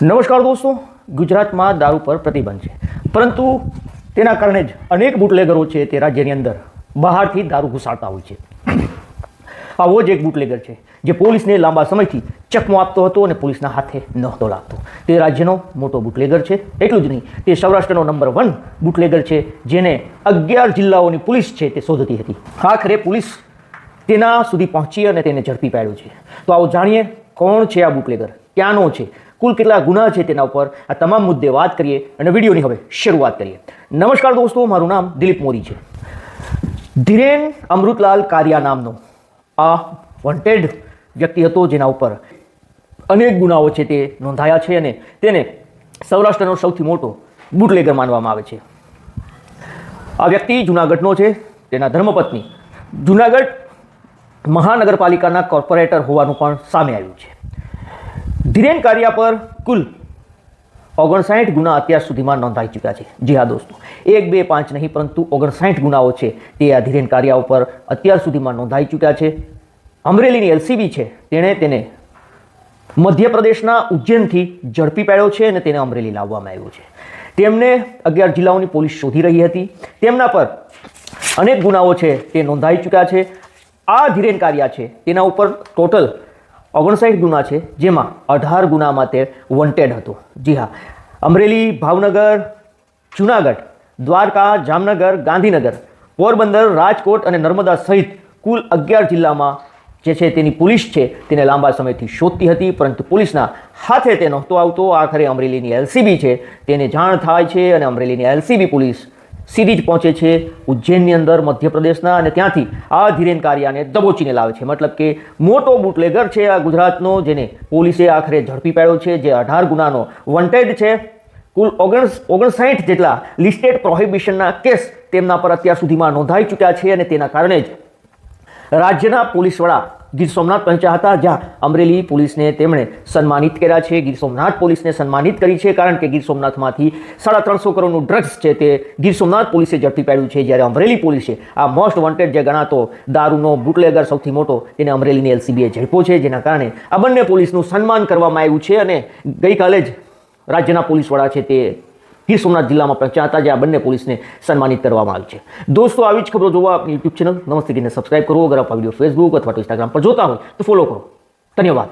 નમસ્કાર દોસ્તો, ગુજરાતમાં દારૂ પર પ્રતિબંધ છે, પરંતુ તેના કારણે જ અનેક બુટલેગરો છે તે રાજ્યની અંદર બહારથી દારૂ ઘુસાડતા હોય છે. આવો જ એક બુટલેગર છે જે પોલીસને લાંબા સમયથી ચકમો આપતો હતો અને પોલીસના હાથે નહોતો લાગતો. તે રાજ્યનો મોટો બુટલેગર છે. એટલું જ નહીં, તે સૌરાષ્ટ્રનો નંબર 1 બુટલેગર છે, જેને 11 જિલ્લાઓની પોલીસ છે તે શોધતી હતી. આખરે પોલીસ તેના સુધી પહોંચી અને તેને ઝડપી પાડ્યો છે. તો આવો જાણીએ કોણ છે આ બુટલેગર, ક્યાંનો છે, કુલ કેટલા ગુના છે તેના ઉપર આ તમામ મુદ્દે વાત કરીએ અને વિડીયોની હવે શરૂઆત કરીએ. નમસ્કાર દોસ્તો, મારું નામ દિલીપ મોરી છે. ધીરેન અમૃતલાલ કારિયા નામનો આ વોન્ટેડ વ્યક્તિ હતો, જેના ઉપર અનેક ગુનાઓ છે તે નોંધાયા છે અને તેને સૌરાષ્ટ્રનો સૌથી મોટો બુટલેગર માનવામાં આવે છે. આ વ્યક્તિ જૂનાગઢનો છે. તેના ધર્મપત્ની જૂનાગઢ મહાનગરપાલિકાના કોર્પોરેટર હોવાનું પણ સામે આવ્યું છે. ધીરેન કારિયા પર કુલ 59 ગુના અત્યાર સુધીમાં નોંધાઈ ચૂક્યા છે. જી હા દોસ્તો, 1, 2, 5 નહીં, પરંતુ 59 ગુનાઓ છે તે આ ધીરેન કારિયા ઉપર અત્યાર સુધીમાં નોંધાઈ ચૂક્યા છે. અમરેલીની એલસીબી છે, તેણે તેને મધ્યપ્રદેશના ઉજ્જૈનથી ઝડપી પાડ્યો છે અને તેને અમરેલી લાવવામાં આવ્યો છે. તેમને 11 જિલ્લાઓની પોલીસ શોધી રહી હતી. તેમના પર અનેક ગુનાઓ છે તે નોંધાઈ ચૂક્યા છે. આ ધીરેન કારિયા છે તેના ઉપર ટોટલ 59 ગુના છે, જેમાં 18 ગુનામાં તે વોન્ટેડ હતો. જી હા, અમરેલી, ભાવનગર, જૂનાગઢ, દ્વારકા, જામનગર, ગાંધીનગર, પોરબંદર, રાજકોટ અને નર્મદા સહિત કુલ 11 જિલ્લામાં જે છે તેની પોલીસ છે તેને લાંબા સમયથી શોધતી હતી, પરંતુ પોલીસના હાથે તે નહોતો આવતો. આખરે અમરેલીની એલસીબી છે તેને જાણ થાય છે અને અમરેલીની એલસીબી પોલીસ સીધી જ પહોંચે છે ઉજ્જૈનની અંદર, મધ્યપ્રદેશના, અને ત્યાંથી આ ધીરેન કારિયાને દબોચીને લાવે છે. મતલબ કે મોટો બુટલેગર છે આ ગુજરાતનો, જેને પોલીસે આખરે ઝડપી પાડ્યો છે, જે 18 ગુનાનો વોન્ટેડ છે. કુલ 59 જેટલા લિસ્ટેડ પ્રોહિબિશનના કેસ તેમના પર અત્યાર સુધીમાં નોંધાઈ ચૂક્યા છે અને તેના કારણે જ રાજ્યના પોલીસ વડા ગીર સોમનાથ પહોંચ્યા હતા, જ્યાં અમરેલી પોલીસને તેમણે સન્માનિત કર્યા છે. ગીર સોમનાથ પોલીસને સન્માનિત કરી છે, કારણ કે ગીર સોમનાથમાંથી 350 કરોડનું ડ્રગ્સ છે તે ગીર સોમનાથ પોલીસે ઝડપી પાડ્યું છે, જ્યારે અમરેલી પોલીસે આ મોસ્ટ વોન્ટેડ જે ગણાતો દારૂનો બુટલેગર સૌથી મોટો તેને અમરેલીની એલસીબીએ ઝડપ્યો છે, જેના કારણે આ બંને પોલીસનું સન્માન કરવામાં આવ્યું છે. અને ગઈકાલે જ રાજ્યના પોલીસ વડા છે તે ગીર સોમનાથ જિલ્લામાં પહોંચ્યા હતા, જ્યાં બંને પોલીસને સન્માનિત કરવામાં આવી છે. દોસ્તો, આવી જ ખબરો જોવા આપણી યુટ્યુબ ચેનલ નમસ્તે ગીરને સબસ્ક્રાઇબ કરો. અગર આપ આ વિડીયો ફેસબુક અથવા તો ઇન્સ્ટાગ્રામ પર જોતા હોય તો ફોલો કરો. ધન્યવાદ.